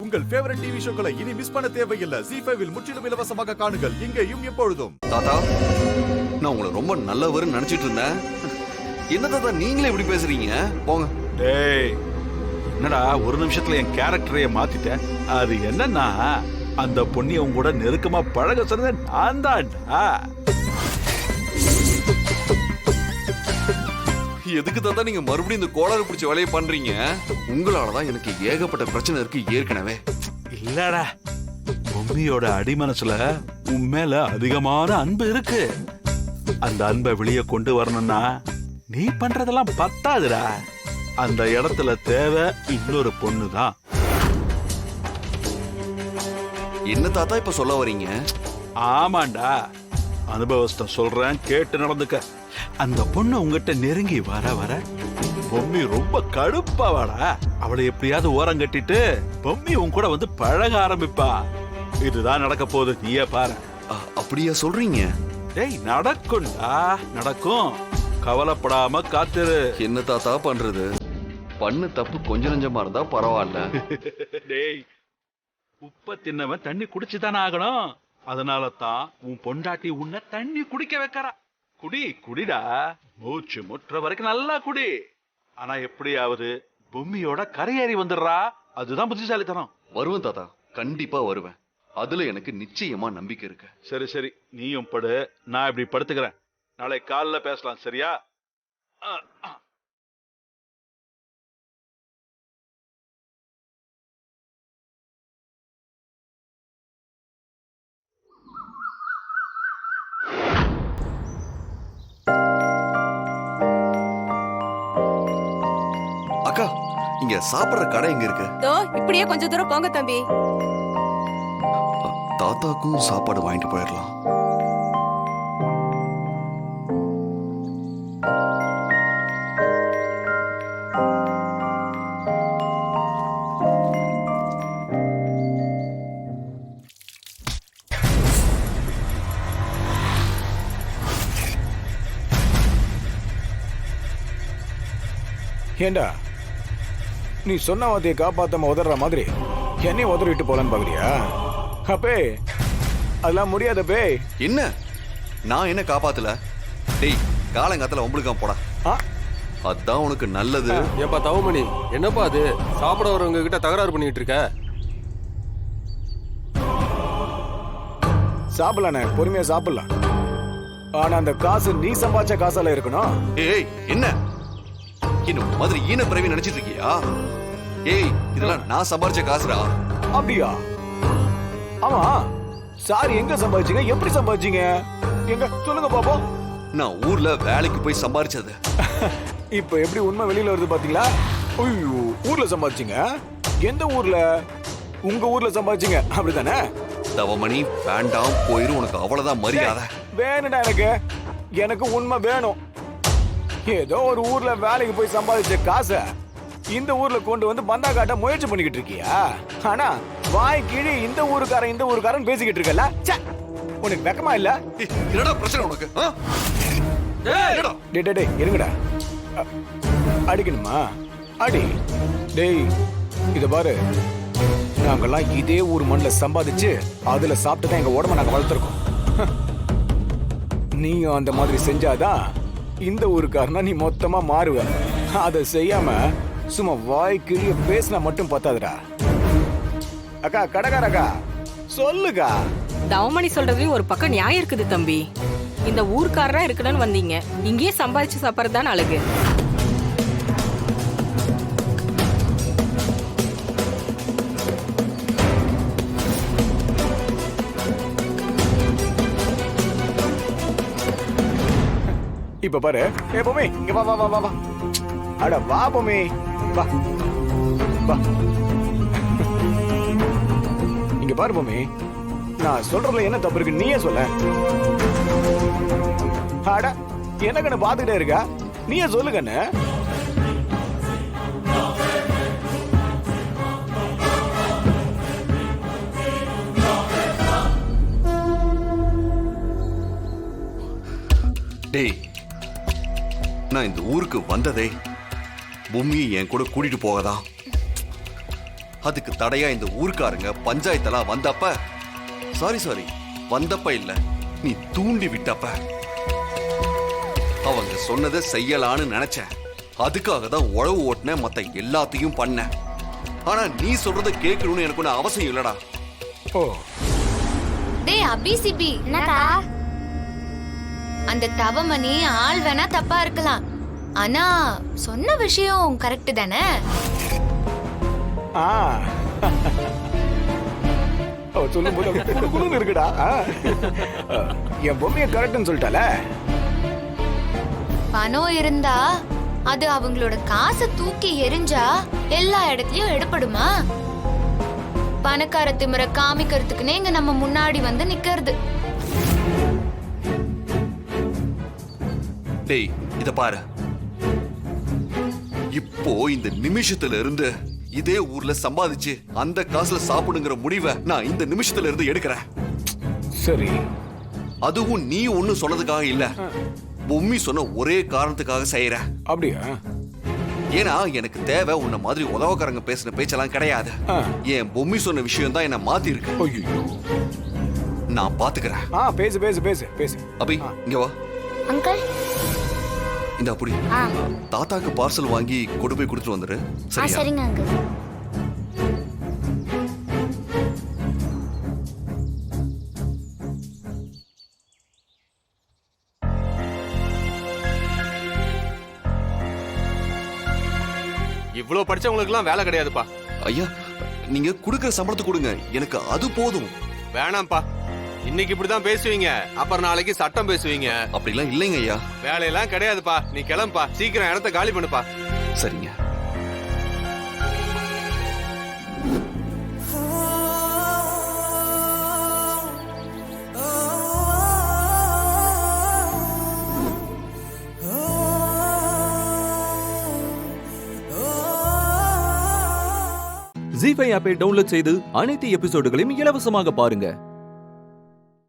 உங்கள் favourite TV ஷோக்களை இனி miss பண்ண தேவையில்லை. ZEE5 இல் முற்றிலும் இலவசமாக காணுங்கள். இங்கேயும் எப்பொழுதும். தாத்தா, நான் உங்களை ரொம்ப நல்லவர்னு நினைச்சிட்டு இருந்தேன். என்ன தாத்தா நீங்களே இப்படி பேசுறீங்க? போங்க. டேய், என்னடா ஒரு நிமிஷத்துல என் கேரக்டரையே மாத்திட்டேன். அது என்னன்னா, அந்த பொண்ணிய உங்க கூட நெருக்கமா பழக சொன்னது நான் தான்டா. எதுக்கு தாத்தா நீங்க மறுபடியும் இந்த கோளாறு பிடிச்ச வேலையை பண்றீங்க? உங்களாலதான் எனக்கு ஏகப்பட்ட பிரச்சனை இருக்கு ஏற்கனவே. இல்லடா, பொம்மியோட அடிமனசுல உன் மேல அதிகமான அன்பு இருக்கு. அந்த அன்பை வெளியே கொண்டு வரணும்னா நீ பண்றதெல்லாம் பத்தாதுடா. அந்த இடத்துல தேவை இன்னொரு பொண்ணுதான். என்ன தாத்தா இப்ப சொல்ல வரீங்க? ஆமாண்டா, அனுபவஸ்தம் சொல்றேன், கேட்டு நடந்துக்க. அந்த பொண்ணு உங்ககிட்ட நெருங்கி வர வர பொம்மி ரொம்ப கடுப்பா வாடா. அவளை எப்படியாவது ஓரம் கட்டிட்டு பொம்மி உன் கூட வந்து பழக ஆரம்பிப்பா. இதுதான் நடக்க போகுது, நீயே பாரு. அப்படியா சொல்றீங்க? டேய், நடக்கும்டா, நடக்கும். கவலைப்படாம காத்துரு. என்ன தாத்தா பண்றது? பண்ணு தப்பு கொஞ்சம் நஞ்சமா இருந்தா பரவாயில்ல. டேய், உப்ப தின்னவன் தண்ணி குடிச்சுதானே ஆகணும். அதனால தான் உன் பொண்டாட்டி உன்னை தண்ணி குடிக்க வைக்கிறா. குடிடா, மூச்சு முற்ற வரைக்கும் நல்லா குடி. ஆனா எப்படியாவது பொம்மியோட கரையேறி வந்துடுறா. அதுதான் புத்திசாலித்தனம். வருவேன் தாத்தா, கண்டிப்பா வருவேன். அதுல எனக்கு நிச்சயமா நம்பிக்கை இருக்கு. சரி சரி, நீயும் படு, நான் இப்படி படுத்துக்கிறேன். நாளை காலைல பேசலாம், சரியா? அக்கா, இங்க சாப்பிடுற கடை எங்க இருக்கு? இப்படியே கொஞ்சம் தூரம் போங்க தம்பி. தாத்தாக்கும் சாப்பாடு வாங்கிட்டு போயிடலாம். ஏண்டா, நீ சொன்ன வார்த்தையை காப்பாத்தாம உதற மாதிரி என்னையும் உதறிட்டு போலான்னு பாக்குறியா? அப்பே அதெல்லாம் முடியாதப்பே. என்ன நான் என்ன காப்பாத்தல? டேய், காலங்காத்துல உங்களுக்காம் போடா. அதான் உனக்கு நல்லது. ஏப்பா தவமணி, என்னப்பா அது சாப்பிட வரவங்க கிட்ட தகராறு பண்ணிட்டு இருக்க? சாப்பிடலானே, பொறுமையா சாப்பிடலாம். ஆனா அந்த காசு நீ சம்பாதிச்ச காசால இருக்கணும். ஏய், என்ன இந்த மாதிரி ஈன பிறவி நினைச்சிட்டு இருக்கியா? ஏய், இதெல்லாம் நான் சம்பாதிச்ச காசுடா. அப்படியா? ஆமா, சாரி, எங்க சம்பாதிச்சீங்க? எப்படி சம்பாதிச்சீங்க? எங்க சொல்லுங்க பாப்போம். நான் ஊர்ல வேலைக்கு போய் சம்பாதிச்சது. இப்ப எப்படி உண்மை வெளியில வருது பாத்தீங்களா? ஐயோ, ஊர்ல சம்பாதிச்சீங்க? எந்த ஊர்ல? உங்க ஊர்ல சம்பாதிச்சீங்க, அப்படிதானே? தவமணி, வேண்டாம், போயிரு. உனக்கு அவ்வளவுதான் மரியாதை. வேணும்டா, எனக்கு உண்மை வேணும். ஏதோ ஒரு ஊர்ல வேலைக்கு போய் சம்பாதிச்ச காசை இந்த ஊர்ல கொண்டு வந்து பந்தா காட்ட முயற்சி பண்ணிக்கிட்டு இருக்கியா? ஆனா வாய் கீழே இந்த ஊருக்காரன் பேசிக்கிட்டு இருக்கல. உனக்கு வெக்கமா இல்ல? என்னடா பிரச்சனை உனக்கு? டேய் இருங்கடா. அடிக்கணுமா? அடி. டேய், இத பாரு, நாங்கெல்லாம் இதே ஊர் மண்ணில் சம்பாதிச்சு அதுல சாப்பிட்டு தான் எங்க உடம்ப நாங்க வளர்த்துருக்கோம். நீயும் அந்த மாதிரி செஞ்சாதான் இந்த ஊருக்காரனா நீ மொத்தமா மாறுவ. அதை செய்யாம சும்மா வாய் கிழிய பேசினா மட்டும் பத்தாதுடா. அக்கா, கடைக்காரக்கா, சொல்லுக்கா. தவமணி சொல்றதுலயும் ஒரு பக்கம் நியாயம் இருக்குது தம்பி. இந்த ஊர்க்காரரா இருக்கணும்னு வந்தீங்க, இங்கேயே சம்பாதிச்சு சாப்பிடறதுதான் அழகு. இப்ப பாரு, ஏ பொம்மி, இங்க வா வா வா வா வா. அட வா பொம்மி, வா வா. இங்க பாரு பொம்மி, நான் சொல்றதுல என்ன தப்பு இருக்கு நீயே சொல்ல. அட, என்ன கண்ணு பாத்துக்கிட்டே இருக்கா? நீயே சொல்லு கண்ணு. டேய், நான் இந்த ஊருக்கு வந்ததே பூமியை என் கூட கூட்டிட்டு போகதான். அதுக்கு தடையா இந்த ஊர்க்காரங்க பஞ்சாயத்தெல்லாம் வந்தப்ப சாரி வந்தப்ப இல்ல, நீ தூண்டி விட்டப்ப அவங்க சொன்னதை செய்யலான்னு நினைச்சேன். அதுக்காக தான் உழவு ஓட்டுன, மத்த எல்லாத்தையும் பண்ண. ஆனா நீ சொல்றத கேட்கணும்னு எனக்கு ஒண்ணு அவசியம் இல்லடா. ஓ டேய் அபி சிபி, என்னக்கா? அந்த தவமணி ஆள் வேணா தப்பா இருக்கலாம், ஆனா சொன்ன விஷயம் கரெக்ட் தானே? ஆ சொல்லும் போது குடுகுடுன்னு இருக்குடா. என் பொம்மையை கரெக்ட்னு சொல்லிட்டால. பணம் இருந்தா அது அவங்களோட காசை தூக்கி எரிஞ்சா எல்லா இடத்துலயும் எடுபடுமா? பணக்கார திமிர காமிக்கிறதுக்குன்னே இங்க நம்ம முன்னாடி வந்து நிக்கிறது. டேய் இத பாரு, இப்போ இந்த நிமிஷத்துல இருந்து இதே ஊர்ல சம்பாதிச்சு அந்த காசுல சாப்பிடுங்கிற முடிவை நான் இந்த நிமிஷத்துல இருந்து எடுக்கிறேன். சரி, அதுவும் நீ ஒண்ணு சொன்னதுக்காக இல்ல, பொம்மி சொன்ன ஒரே காரணத்துக்காக செய்யறேன். அப்படியா? ஏன்னா எனக்கு தேவை உன்ன மாதிரி உதவக்காரங்க பேசின பேச்செல்லாம் கிடையாது. என் பொம்மி சொன்ன விஷயம் தான் என்ன மாத்தி இருக்கு. ஐயோ, நான் பாத்துக்கிறேன். பேசு பேசு பேசு பேசு. அபி இங்க வா. அங்கிள். இந்த அப்படி தாத்தாக்கு பார்சல் வாங்கி கொண்டு போய் கொடுத்துட்டு வந்துரு. சரியா? சரிங்க அங்கிள். இவ்வளவு படிச்சவங்களுக்கு எல்லாம் வேலை கிடையாதுப்பா. ஐயா நீங்க குடுக்கிற சம்பளத்தை கொடுங்க, எனக்கு அது போதும். வேணாம்ப்பா, இன்னைக்கு இப்படிதான் பேசுவீங்க, அப்புறம் நாளைக்கு சட்டம் பேசுவீங்க. அப்படிலாம் இல்லைங்க ஐயா. வேலையெல்லாம் கிடையாதுப்பா, நீ கிளம்புப்பா, சீக்கிரம் இடத்த காலி பண்ணுப்பா. சரிங்க. ஜீ5 ஆப்பை டவுன்லோட் செய்து அனைத்து எபிசோடுகளையும் இலவசமாக பாருங்க.